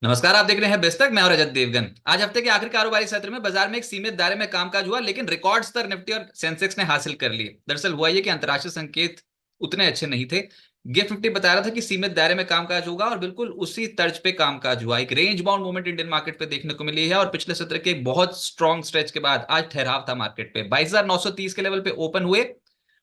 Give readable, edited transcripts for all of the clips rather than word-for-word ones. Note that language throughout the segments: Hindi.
नमस्कार, आप देख रहे हैं बेस्तक। मैं और रजत देवगन। आज हफ्ते के आखिरी कारोबारी सत्र में बाजार में एक सीमित दायरे में कामकाज हुआ, लेकिन रिकॉर्ड स्तर निफ्टी और सेंसेक्स ने हासिल कर लिए। दरअसल हुआ ये कि अंतर्राष्ट्रीय संकेत उतने अच्छे नहीं थे। गिफ्ट निफ्टी बता रहा था कि सीमित दायरे में कामकाज होगा और बिल्कुल उसी तर्ज पे कामकाज हुआ। एक range bound movement Indian market पे देखने को मिली है और पिछले सत्र के एक बहुत स्ट्रॉन्ग स्ट्रेच के बाद आज ठहराव था मार्केट पे। 22,930 के लेवल पे ओपन हुए।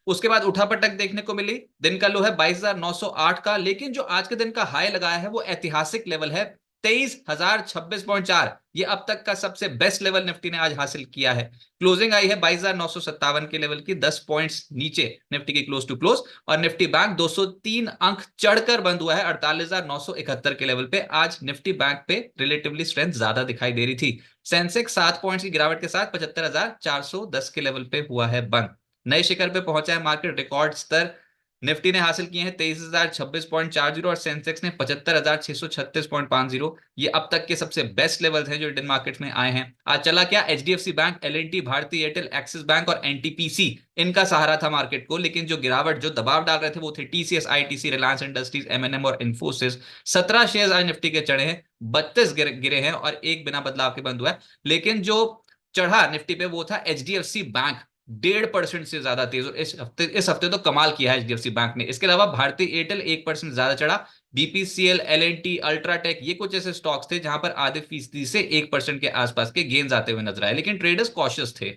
उसके बाद उठापटक देखने को मिली। दिन का लो है 22,908 का, लेकिन जो आज के दिन का हाई लगाया है वो ऐतिहासिक लेवल है 23,026.4। ये अब तक का सबसे बेस्ट लेवल निफ्टी ने आज हासिल किया है। क्लोजिंग आई है 22,957 के लेवल की, 10 पॉइंट्स नीचे निफ्टी की क्लोज टू क्लोज। और निफ्टी बैंक 203 अंक चढ़कर बंद हुआ है 48,971 के लेवल पे। आज निफ्टी बैंक पे रिलेटिवली स्ट्रेंथ ज्यादा दिखाई दे रही थी। सेंसेक्स 7 पॉइंट्स की गिरावट के साथ 75,410 के लेवल पे हुआ है बंद। नए शिखर पे पहुंचा है मार्केट। रिकॉर्ड स्तर निफ्टी ने हासिल किए हैं 23,026.40 और सेंसेक्स ने 75,636.50। ये अब तक के सबसे बेस्ट लेवल्स हैं जो इंडियन मार्केट में आए हैं। आज चला क्या? एचडीएफसी बैंक, एल&टी, भारतीय एयरटेल, एक्सिस बैंक और एनटीपीसी, इनका सहारा था मार्केट को। लेकिन जो गिरावट, जो दबाव डाल रहे थे वो थे TCS, ITC, Reliance industries, MNM और इन्फोसिस। 17 शेयर आज निफ्टी के चढ़े हैं, 32 गिरे हैं और एक बिना बदलाव के बंद हुआ है। लेकिन जो चढ़ा निफ्टी पे वो था एचडीएफसी बैंक, 1.5% से ज्यादा तेज। और इस हफ्ते तो कमाल किया है एचडीएफसी बैंक ने। इसके अलावा भारतीय एयरटेल 1% ज्यादा चढ़ा। बीपीसीएल, एल&टी, अल्ट्राटेक, ये कुछ ऐसे स्टॉक्स थे जहां पर आधे फीसदी से 1% के आसपास के गेन्स आते हुए नजर आए, लेकिन ट्रेडर्स कॉशियस थे।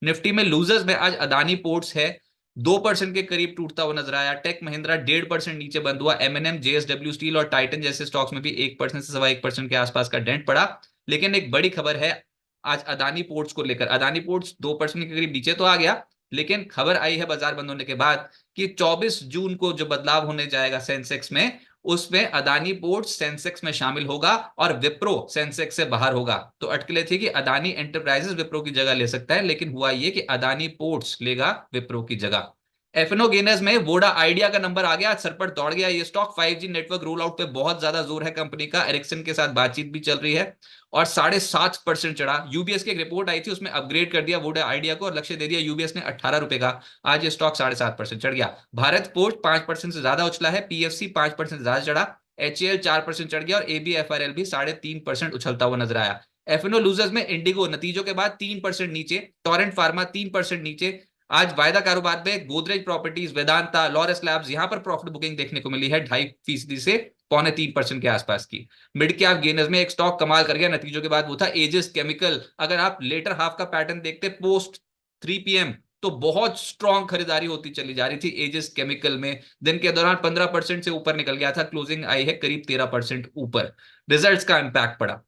निफ्टी में लूजर्स में आज अदानी पोर्ट्स है, 2% के करीब टूटता हुआ नजर आया। टेक महिंद्रा 1.5% नीचे बंद हुआ। एमएनएम, जेएसडब्ल्यू स्टील और टाइटन जैसे स्टॉक्स में भी 1% से 1.25% के आसपास का डेंट पड़ा। लेकिन एक बड़ी खबर है आज अदानी पोर्ट्स को लेकर। अदानी पोर्ट्स 2% के करीब नीचे तो आ गया, लेकिन खबर आई है बाजार बंद होने के बाद कि 24 जून को जो बदलाव होने जाएगा सेंसेक्स में, उसमें अदानी पोर्ट्स सेंसेक्स में शामिल होगा और विप्रो सेंसेक्स से बाहर होगा। तो अटकलें थी कि अदानी एंटरप्राइजेस विप्रो की जगह ले सकता है, लेकिन हुआ यह कि अदानी पोर्ट्स लेगा विप्रो की जगह। एफएनओ गेनर्स में वोडा आइडिया का नंबर आ गया, सर पर दौड़ गया ये stock. 5G network roll out पे बहुत ज्यादा जोर है कंपनी का। एरिक्सन के साथ बातचीत भी चल रही है और 7.5% चढ़ा। यूबीएस की एक रिपोर्ट आई थी, उसमें अपग्रेड कर दिया वोडा आइडिया को और लक्ष्य दे दिया यूबीएस ने 18 रुपए का। आज ये स्टॉक 7.5% चढ़ गया। भारत पोस्ट 5% से ज्यादा उछला है। पीएफसी 5% से ज्यादा चढ़ा। एचएएल 4% चढ़ गया और एबीएफआरएल भी 3.5% उछलता हुआ नजर आया। एफएनओ लूजर्स में इंडिगो नतीजों के बाद 3% नीचे। टोरेंट फार्मा 3% नीचे। आज वायदा कारोबार में Godrej properties, Vedanta, Laurus labs, यहां पर प्रॉफिट बुकिंग देखने को मिली है 2.5% से 2.25% के आसपास की। मिड कैप गेनर्स में एक स्टॉक कमाल कर गया नतीजों के बाद, वो था एजिस केमिकल। अगर आप लेटर हाफ का पैटर्न देखते पोस्ट 3 PM, तो बहुत स्ट्रॉन्ग खरीदारी होती चली जा रही थी एजिस केमिकल में। दिन के दौरान 15% से ऊपर निकल गया था। क्लोजिंग आई है करीब 13% ऊपर। रिजल्ट्स का इंपैक्ट पड़ा।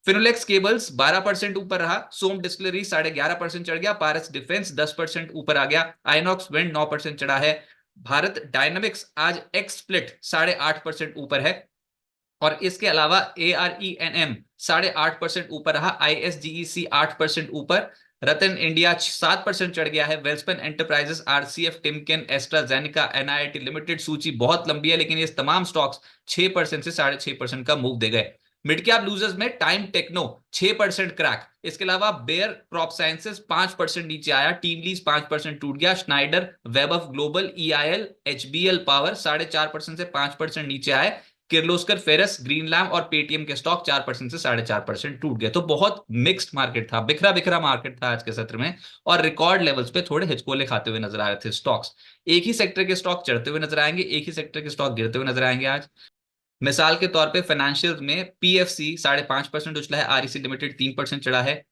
फिनोलेक्स केबल्स 12% ऊपर रहा। सोम डिस्टिलरी 11.5% चढ़ गया। पारस डिफेंस 10% ऊपर आ गया। आइनॉक्स विंड 9% चढ़ा है। भारत डायनामिक्स आज एक्स स्प्लिट 8.5% ऊपर है। और इसके अलावा ARENM 8.5% ऊपर रहा। ISGEC 8% ऊपर। रतन इंडिया 7% चढ़ गया है। Welspun enterprises, RCF, Timken, AstraZeneca, NIT limited, सूची बहुत लंबी है, लेकिन ये तमाम स्टॉक्स 6% से 6.5% का मूव दे गए। मिड कैप लूजर्स में टाइम टेक्नो 6% क्रैक। इसके अलावा बेयर क्रॉप साइंसेस 5% नीचे आया। टीम लीज 5% टूट गया। Snyder, web of global, EIL, HBL power 4.5% से 5% नीचे आए। किर्लोस्कर फेरस, ग्रीनलैम और पेटीएम के स्टॉक 4% से 4.5% टूट गए। तो बहुत मिक्स्ड मार्केट था, बिखरा बिखरा मार्केट था आज के सत्र में। और रिकॉर्ड लेवल्स पे थोड़े हिचकोले खाते हुए नजर आ रहे थे स्टॉक्स। एक ही सेक्टर के स्टॉक चढ़ते हुए नजर आएंगे, एक ही सेक्टर के स्टॉक गिरते हुए नजर आएंगे आज। मिसाल के तौर पे फाइनेंशियल में पीएफसी 5.5% उछला है। आरईसी लिमिटेड 3% चढ़ा है।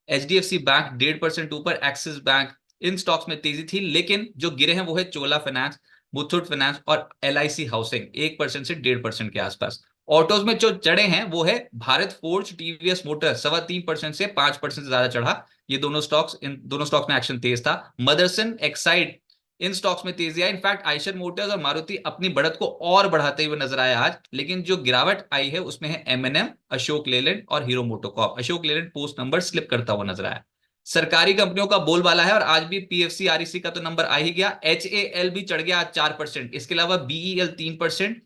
एचडीएफसी बैंक 1.5% ऊपर। एक्सिस बैंक, इन स्टॉक्स में तेजी थी, लेकिन जो गिरे हैं वो है चोला फाइनेंस, मुथूट फाइनेंस और एलआईसी हाउसिंग, 1% से 1.5% के आसपास। ऑटोज में जो चढ़े हैं वो है भारत फोर्ज, टीवीएस मोटर 3.25% से 5% से ज्यादा चढ़ा। ये दोनों स्टॉक्स, इन दोनों स्टॉक्स में एक्शन तेज था। मदरसन, एक्साइड, इन स्टॉक्स में तेजी आई। इनफैक्ट आइशर मोटर्स और मारुति अपनी बढ़त को और बढ़ाते हुए नजर आए आज। लेकिन जो गिरावट आई है उसमें है एमएनएम, अशोक लेलैंड और hero MotoCorp. Ashok Leyland post number slip करता हुआ नजर आया। सरकारी कंपनियों का बोलबाला है और आज भी पीएफसी, आरईसी का तो नंबर आ ही गया। एचएएल भी चढ़ गया आज 4%। इसके अलावा बीईएल 3%।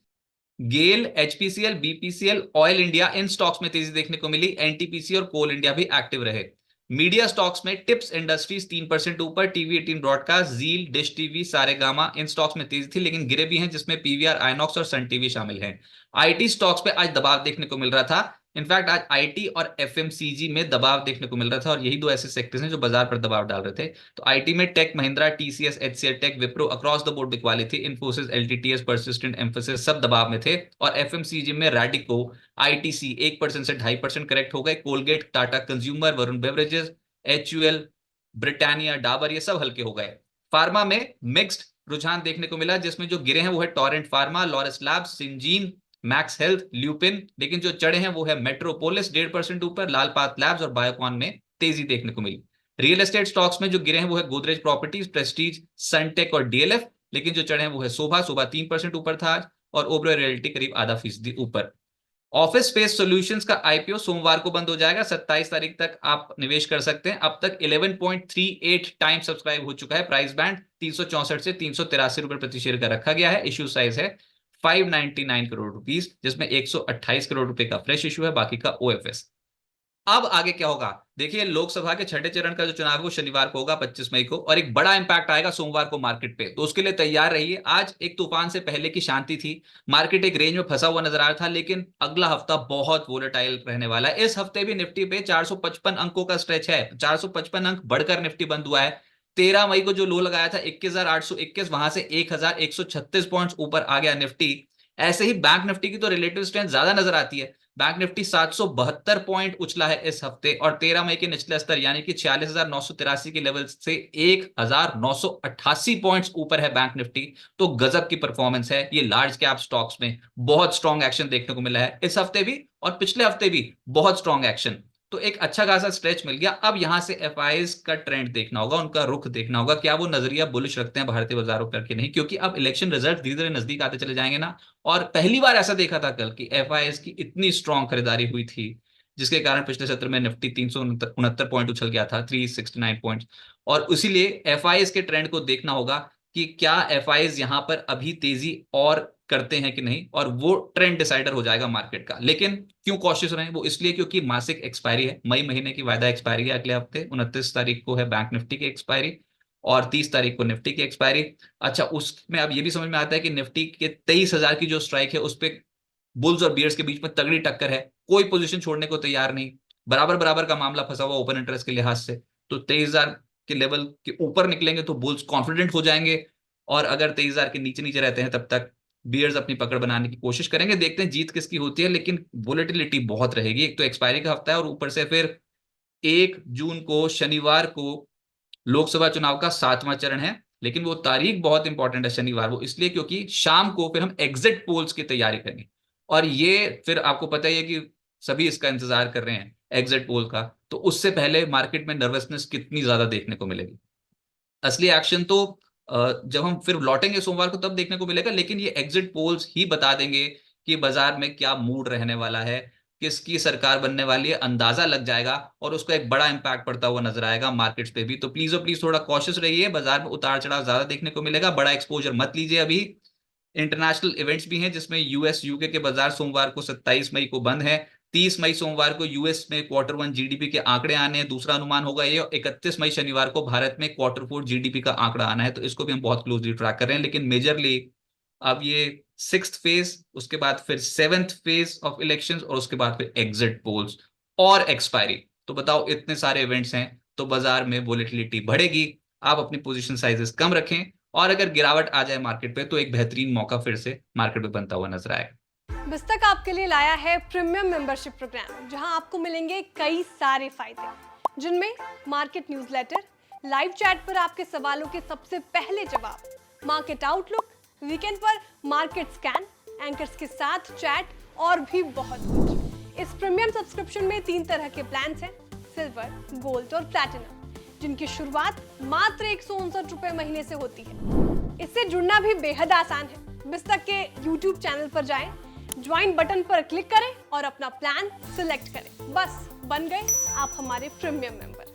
गेल, एचपीसीएल, बीपीसीएल, ऑयल इंडिया, इन स्टॉक्स में तेजी देखने को मिली। एनटीपीसी और कोल इंडिया भी एक्टिव रहे। मीडिया स्टॉक्स में टिप्स इंडस्ट्रीज 3% ऊपर। टीवी 18 ब्रॉडकास्ट, जील, डिश टीवी, सारेगामा, इन स्टॉक्स में तेजी थी, लेकिन गिरे भी हैं, जिसमें पीवीआर, आइनॉक्स और सन टीवी शामिल हैं। आईटी स्टॉक्स पे आज दबाव देखने को मिल रहा था। इनफैक्ट आज आईटी और एफएमसीजी में दबाव देखने को मिल रहा था और यही दो ऐसे सेक्टर्स हैं जो बाजार पर दबाव डाल रहे थे। तो आईटी में tech Mahindra, TCS, HCL tech, Wipro across the board बिकवाली थी। इन्फोसिस, एलटीटीएस, परसिस्टेंट, एम्फोसिस सब दबाव में थे। और एफएमसीजी में रैडिको, आईटीसी 1% से 2.5% करेक्ट हो गए। Colgate, Tata consumer, Varun beverages, HUL, Britannia, Dabur ये सब हल्के हो गए। फार्मा में मिक्स्ड रुझान देखने को मिला, जिसमें जो गिरे हैं वो है Torrent pharma, Laurus labs, Syngene, max health, lupin. लेकिन जो चढ़े हैं वो है मेट्रोपोलिस 1.5% ऊपर, लालपात लैब्स और बायोकॉन में तेजी देखने को मिली। रियल एस्टेट स्टॉक्स में जो गिरे हैं वो है गोदरेज प्रॉपर्टीज, प्रेस्टीज, सनटेक और डीएलएफ। लेकिन जो चढ़े हैं वो है शोभा 3% ऊपर था आज, और ओबरॉय रियल्टी करीब आधा फीसदी ऊपर। ऑफिस स्पेस सॉल्यूशंस का आईपीओ सोमवार को बंद हो जाएगा। 27 तारीख तक आप निवेश कर सकते हैं। अब तक 11.38 टाइम सब्सक्राइब हो चुका है। प्राइस बैंड 364 से 383 रुपए प्रति शेयर का रखा गया है। इश्यू साइज है 599 करोड़ रुपीस, जिसमें 128 करोड़ रुपए का फ्रेश इश्यू है, बाकी का ओएफएस। अब आगे क्या होगा देखिए, लोकसभा के छठे चरण का जो चुनाव है वो शनिवार को होगा 25 मई को, और एक बड़ा इंपैक्ट आएगा सोमवार को मार्केट पे। तो उसके लिए तैयार रहिए। आज एक तूफान से पहले की शांति थी, मार्केट एक रेंज में फंसा हुआ नजर आ रहा था, लेकिन अगला हफ्ता बहुत वोलेटाइल रहने वाला है। इस हफ्ते भी निफ्टी पे 455 अंकों का स्ट्रेच है। 455 अंक बढ़कर निफ्टी बंद हुआ है। 13 मई को जो लो लगाया था 21,821, वहां से 1,136 पॉइंट्स ऊपर आ गया निफ्टी। ऐसे ही बैंक निफ्टी की तो रिलेटिव स्ट्रेंथ ज्यादा नजर आती है। बैंक निफ्टी 772 पॉइंट उछला है इस हफ्ते, और 13 मई के निचले स्तर यानी कि 46,983 के लेवल से 1,988 पॉइंट्स ऊपर है बैंक निफ्टी। तो गजब की परफॉर्मेंस है। ये लार्ज कैप स्टॉक्स में बहुत स्ट्रॉन्ग एक्शन देखने को मिला है इस हफ्ते भी, और पिछले हफ्ते भी बहुत स्ट्रॉन्ग एक्शन। तो एक अच्छा खासा स्ट्रेच मिल गया। अब यहां से एफआईज का ट्रेंड देखना होगा, उनका रुख देखना होगा, क्या वो नजरिया बुलिश रखते हैं भारतीय बाजारों पर कि नहीं, क्योंकि अब इलेक्शन रिजल्ट धीरे धीरे नजदीक आते चले जाएंगे ना। और पहली बार ऐसा देखा था कल कि एफआईएस की इतनी स्ट्रॉन्ग खरीदारी हुई थी, जिसके कारण पिछले सत्र में निफ्टी 369 पॉइंट उछल गया था, 369 पॉइंट। और इसीलिए एफआईएस के ट्रेंड को देखना होगा कि क्या एफआईएस यहां पर अभी तेजी और करते हैं कि नहीं, और वो ट्रेंड डिसाइडर हो जाएगा मार्केट का। लेकिन क्यों कॉशियस रहे, वो इसलिए क्योंकि मासिक एक्सपायरी है, मई महीने की वायदा एक्सपायरी है अगले हफ्ते। 29 तारीख को है बैंक निफ्टी की एक्सपायरी, और 30 तारीख को निफ्टी की एक्सपायरी। अच्छा, उसमें अब ये भी समझ में आता है कि निफ्टी के 23,000 की जो स्ट्राइक है उस पर बुल्स और बियर्स के बीच में तगड़ी टक्कर है। कोई पोजीशन छोड़ने को तैयार नहीं, बराबर बराबर का मामला फंसा हुआ ओपन इंटरेस्ट के लिहाज से। तो 23,000 के लेवल के ऊपर निकलेंगे तो बुल्स कॉन्फिडेंट हो जाएंगे, और अगर 23,000 के नीचे नीचे रहते हैं तब तक बियर्स अपनी पकड़ बनाने की कोशिश करेंगे। देखते हैं जीत किसकी होती है, लेकिन वोलेटिलिटी बहुत रहेगी। एक तो एक्सपायरी का हफ्ता है, और ऊपर से फिर 1 जून को शनिवार को लोकसभा चुनाव का 7वां चरण है। लेकिन वो तारीख बहुत इंपॉर्टेंट है शनिवार, वो इसलिए क्योंकि शाम को फिर हम एग्जिट पोल्स की तैयारी करेंगे, और ये फिर आपको पता ही है कि सभी इसका इंतजार कर रहे हैं एग्जिट पोल का। तो उससे पहले मार्केट में नर्वसनेस कितनी ज्यादा देखने को मिलेगी। असली एक्शन तो जब हम फिर लौटेंगे सोमवार को तब देखने को मिलेगा, लेकिन ये एग्जिट पोल्स ही बता देंगे कि बाजार में क्या मूड रहने वाला है, किसकी सरकार बनने वाली है, अंदाजा लग जाएगा, और उसका एक बड़ा इंपैक्ट पड़ता हुआ नजर आएगा मार्केट्स पे भी। तो प्लीज और प्लीज थोड़ा कॉशियस रहिए, बाजार में उतार चढ़ाव ज्यादा देखने को मिलेगा, बड़ा एक्सपोजर मत लीजिए अभी। इंटरनेशनल इवेंट्स भी हैं, जिसमें यूएस यूके के बाजार सोमवार को 27 मई को बंद है। 30 मई सोमवार को यूएस में Q1 जीडीपी के आंकड़े आने हैं, दूसरा अनुमान होगा ये। 31 मई शनिवार को भारत में Q4 जीडीपी का आंकड़ा आना है, तो इसको भी हम बहुत क्लोजली ट्रैक कर रहे हैं। लेकिन मेजरली अब ये 6th फेज, उसके बाद फिर 7th फेज ऑफ इलेक्शंस, और उसके बाद फिर एग्जिट पोल्स और एक्सपायरी। तो बताओ, इतने सारे इवेंट्स हैं, तो बाजार में वोलेटिलिटी बढ़ेगी। आप अपनी पोजीशन साइजेस कम रखें, और अगर गिरावट आ जाए मार्केट पे तो एक बेहतरीन मौका फिर से मार्केट पे बनता हुआ नजर आएगा। बिस्तक आपके लिए लाया है प्रीमियम मेंबरशिप प्रोग्राम, जहां आपको मिलेंगे कई सारे फायदे, जिनमें मार्केट न्यूज़लेटर, लाइव चैट पर आपके सवालों के सबसे पहले जवाब, मार्केट आउटलुक, वीकेंड पर मार्केट स्कैन, एंकर्स के साथ चैट और भी बहुत कुछ। इस प्रीमियम सब्सक्रिप्शन में 3 तरह के प्लान्स हैं, सिल्वर, गोल्ड और प्लैटिनम, जिनकी शुरुआत मात्र 159 रुपए महीने से होती है। इससे जुड़ना भी बेहद आसान है। बिस्तक के YouTube चैनल पर जाएं, ज्वाइन बटन पर क्लिक करें और अपना प्लान सिलेक्ट करें। बस बन गए आप हमारे प्रीमियम मेंबर।